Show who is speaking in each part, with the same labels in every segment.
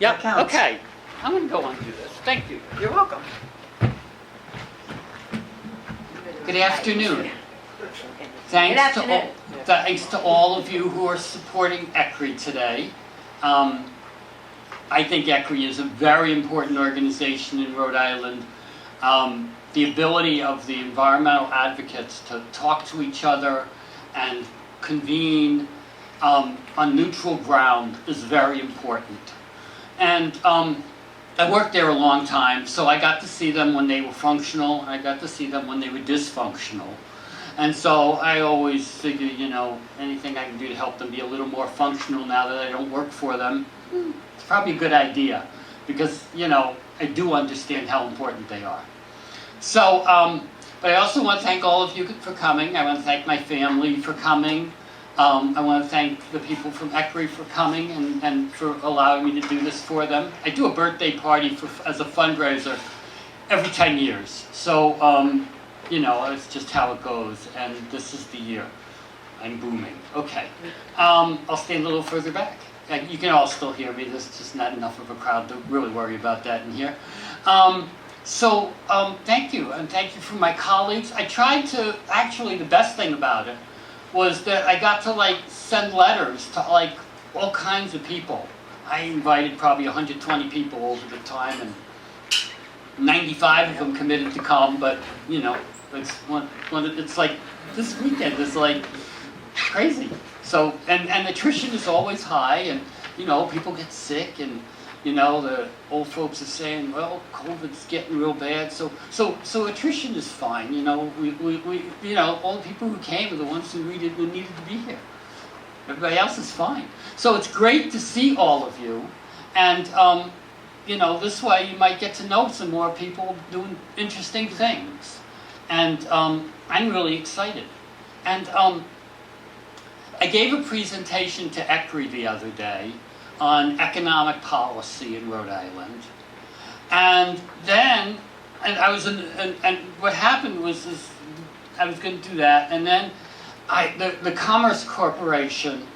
Speaker 1: Yep,
Speaker 2: Counts.
Speaker 1: okay. I'm going to go undo this. Thank you.
Speaker 2: You're welcome.
Speaker 1: Good afternoon.
Speaker 3: Good afternoon.
Speaker 1: Thanks to all of you who are supporting ECRI today. I think ECRI is a very important organization in Rhode Island. The ability of the environmental advocates to talk to each other and convene on neutral ground is very important. And I worked there a long time, so I got to see them when they were functional, and I got to see them when they were dysfunctional. And so I always figure, you know, anything I can do to help them be a little more functional now that I don't work for them, it's probably a good idea, because, you know, I do understand how important they are. So, but I also want to thank all of you for coming. I want to thank my family for coming. I want to thank the people from ECRI for coming and for allowing me to do this for them. I do a birthday party as a fundraiser every 10 years. So, you know, it's just how it goes. And this is the year. I'm booming. Okay. I'll stay a little further back. You can all still hear me. There's just not enough of a crowd to really worry about that in here. So, thank you. And thank you for my colleagues. I tried to, actually, the best thing about it was that I got to like send letters to like all kinds of people. I invited probably 120 people over the time, and 95 of them committed to come. But you know, it's like this weekend is like crazy. So and attrition is always high, and you know people get sick, and you know the old folks are saying, well, COVID's getting real bad. So attrition is fine. You know, we you know, all the people who came are the ones who needed to be here. Everybody else is fine. So it's great to see all of you, and you know, this way you might get to know some more people doing interesting things, and I'm really excited. And I gave a presentation to ECRI the other day on economic policy in Rhode Island, and then, and what happened was this, I was going to do that, and then the Commerce Corporation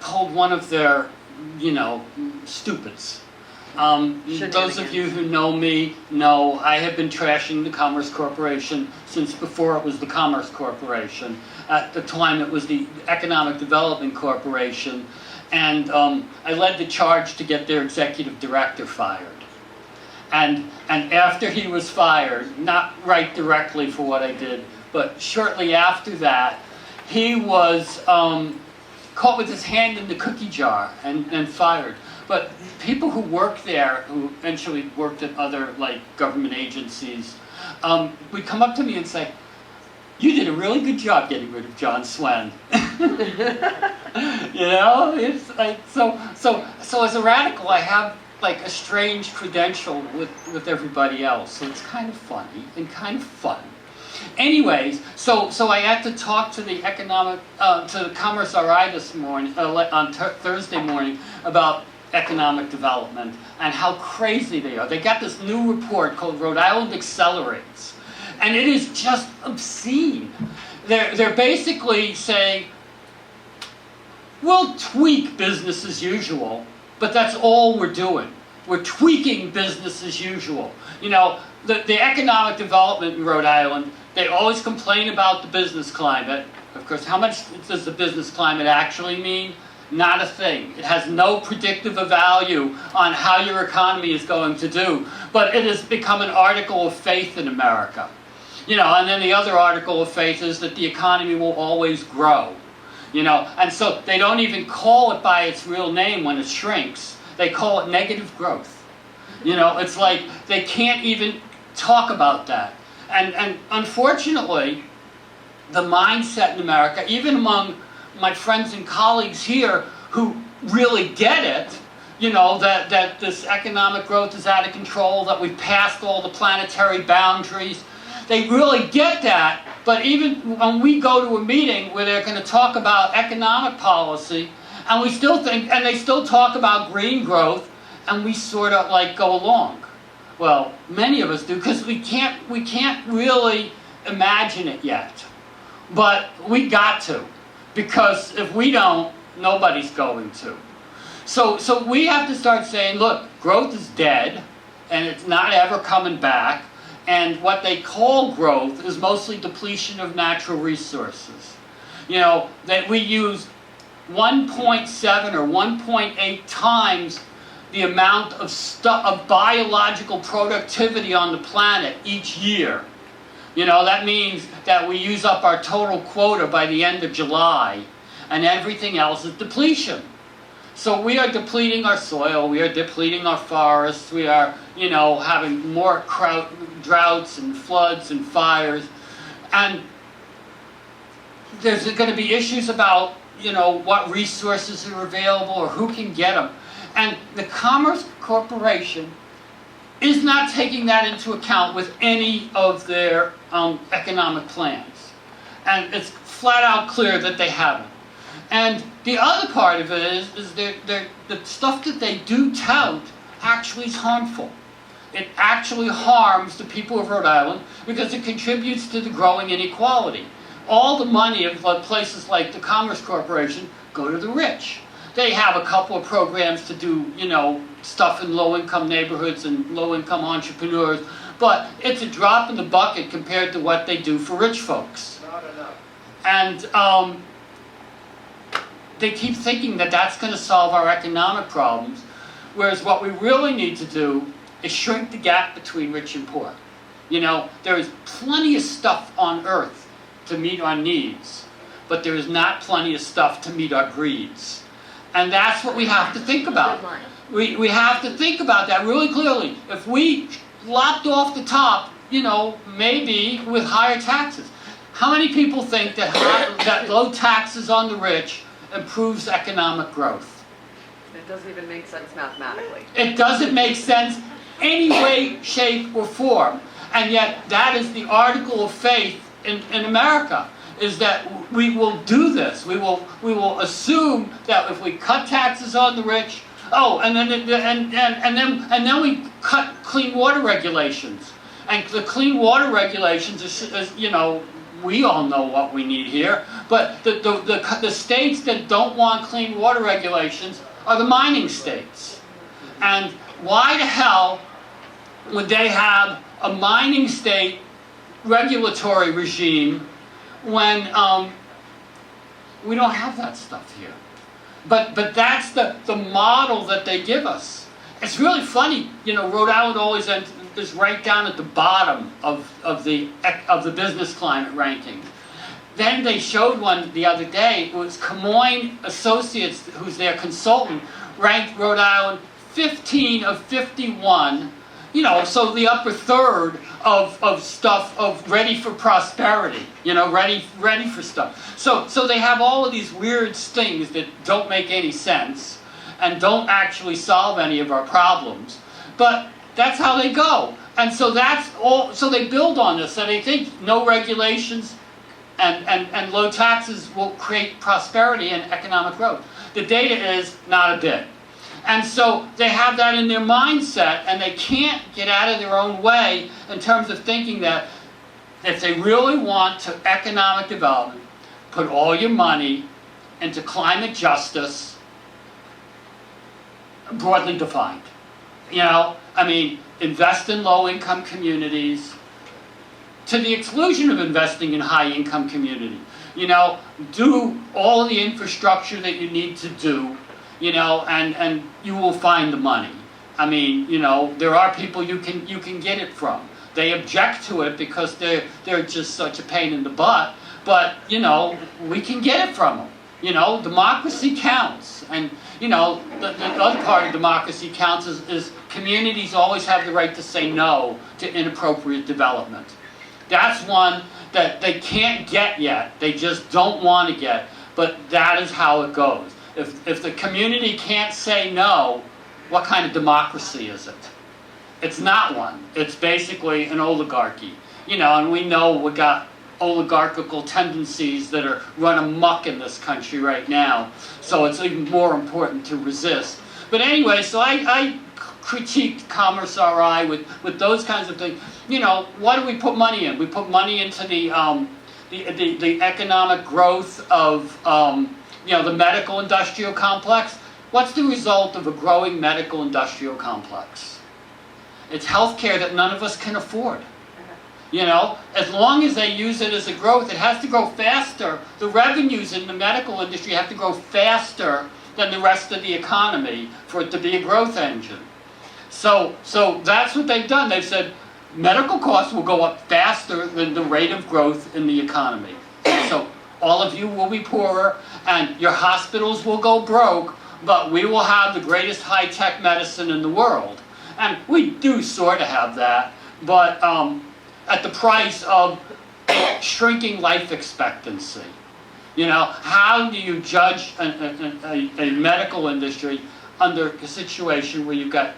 Speaker 1: pulled one of their, you know, stupids. Those of you who know me know I have been trashing the Commerce Corporation since before it was the Commerce Corporation. At the time it was the Economic Development Corporation. And I led the charge to get their executive director fired. And after he was fired, not right directly for what I did, but shortly after that, he was caught with his hand in the cookie jar and fired. But people who worked there, who eventually worked at other like government agencies, would come up to me and say, "You did a really good job getting rid of John Swen." You know, it's like so as a radical, I have like a strange credential with everybody else. So it's kind of funny and kind of fun. Anyways, so I had to talk to the to the Commerce RI this morning on Thursday morning about economic development and how crazy they are. They got this new report called Rhode Island Accelerates, and it is just obscene. They're basically saying, we'll tweak business as usual, but that's all we're doing. We're tweaking business as usual. You know, the economic development in Rhode Island, they always complain about the business climate. Of course, how much does the business climate actually mean? Not a thing. It has no predictive value on how your economy is going to do, but it has become an article of faith in America. You know, and then the other article of faith is that the economy will always grow. You know, and so they don't even call it by its real name when it shrinks. They call it negative growth. You know, it's like they can't even talk about that. And unfortunately, the mindset in America, even among my friends and colleagues here who really get it, you know, that this economic growth is out of control, that we've passed all the planetary boundaries, they really get that. But even when we go to a meeting where they're going to talk about economic policy, and we still think, and they still talk about green growth, and we sort of like go along. Well, many of us do, because we can't really imagine it yet. But we got to, because if we don't, nobody's going to. So we have to start saying, look, growth is dead, and it's not ever coming back, and what they call growth is mostly depletion of natural resources. You know, that we use 1.7 or 1.8 times the amount of biological productivity on the planet each year. You know, that means that we use up our total quota by the end of July, and everything else is depletion. So we are depleting our soil, we are depleting our forests, we are, you know, having more droughts and floods and fires. And there's going to be issues about, you know, what resources are available or who can get them. And the Commerce Corporation is not taking that into account with any of their economic plans. And it's flat out clear that they haven't. And the other part of it is the stuff that they do tout actually is harmful. It actually harms the people of Rhode Island because it contributes to the growing inequality. All the money of places like the Commerce Corporation go to the rich. They have a couple of programs to do, you know, stuff in low-income neighborhoods and low-income entrepreneurs, but it's a drop in the bucket compared to what they do for rich folks.
Speaker 2: Not enough.
Speaker 1: And they keep thinking that that's going to solve our economic problems, whereas what we really need to do is shrink the gap between rich and poor. You know, there is plenty of stuff on earth to meet our needs, but there is not plenty of stuff to meet our greeds. And that's what we have to think about. We have to think about that really clearly. If we lopped off the top, you know, maybe with higher taxes. How many people think that that low taxes on the rich improves economic growth?
Speaker 4: It doesn't even make sense mathematically.
Speaker 1: It doesn't make sense any way, shape, or form. And yet that is the article of faith in America, is that we will do this. We will assume that if we cut taxes on the rich, and then we cut clean water regulations. And the clean water regulations is, you know, we all know what we need here, but the states that don't want clean water regulations are the mining states. And why the hell would they have a mining state regulatory regime when we don't have that stuff here? But that's the model that they give us. It's really funny, you know, Rhode Island always is right down at the bottom of the business climate ranking. Then they showed one the other day. It was Camoin Associates, who's their consultant, ranked Rhode Island 15 of 51. You know, so the upper third of stuff of ready for prosperity. You know, ready for stuff. So they have all of these weird things that don't make any sense and don't actually solve any of our problems. But that's how they go. And so that's all. So they build on this. So they think no regulations and low taxes will create prosperity and economic growth. The data is not a bit. And so they have that in their mindset, and they can't get out of their own way in terms of thinking that if they really want to economic development, put all your money into climate justice, broadly defined. You know, I mean, invest in low-income communities to the exclusion of investing in high-income communities. You know, do all the infrastructure that you need to do, you know, and you will find the money. I mean, you know, there are people you can get it from. They object to it because they're just such a pain in the butt, but, you know, we can get it from them. You know, democracy counts. And, you know, the other part of democracy counts is communities always have the right to say no to inappropriate development. That's one that they can't get yet. They just don't want to get. But that is how it goes. If the community can't say no, what kind of democracy is it? It's not one. It's basically an oligarchy. You know, and we know we got oligarchical tendencies that are run amok in this country right now. So it's even more important to resist. But anyway, so I critiqued Commerce RI with those kinds of things. You know, what do we put money in? We put money into the economic growth of you know, the medical industrial complex. what's the result of a growing medical industrial complex? It's healthcare that none of us can afford. You know, as long as they use it as a growth, it has to grow faster. The revenues in the medical industry have to grow faster than the rest of the economy for it to be a growth engine. So that's what they've done. They've said medical costs will go up faster than the rate of growth in the economy. So all of you will be poorer and your hospitals will go broke, but we will have the greatest high-tech medicine in the world. And we do sort of have that, but at the price of shrinking life expectancy. You know, how do you judge a medical industry under a situation where you've got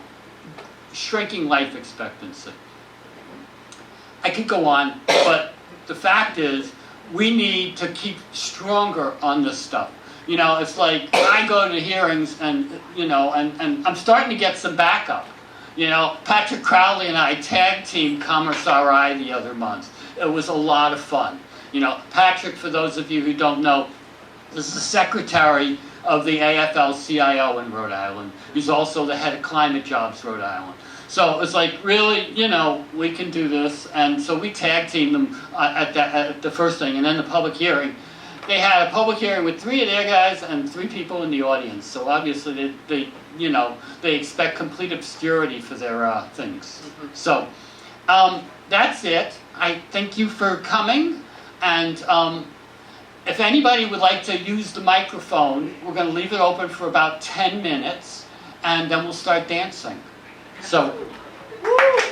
Speaker 1: shrinking life expectancy? I could go on, but the fact is, we need to keep stronger on this stuff. You know, it's like I go to hearings and, you know, and I'm starting to get some backup. You know, Patrick Crowley and I tag teamed Commerce RI the other month. It was a lot of fun. You know, Patrick, for those of you who don't know, is the secretary of the AFL-CIO in Rhode Island. He's also the head of Climate Jobs Rhode Island. So it's like, really, you know, we can do this. And so we tag teamed them at the first thing. And then the public hearing. They had a public hearing with 3 of their guys and 3 people in the audience. So obviously they you know, they expect complete obscurity for their things. So that's it. I thank you for coming. And if anybody would like to use the microphone, we're going to leave it open for about 10 minutes, and then we'll start dancing. So. Woo!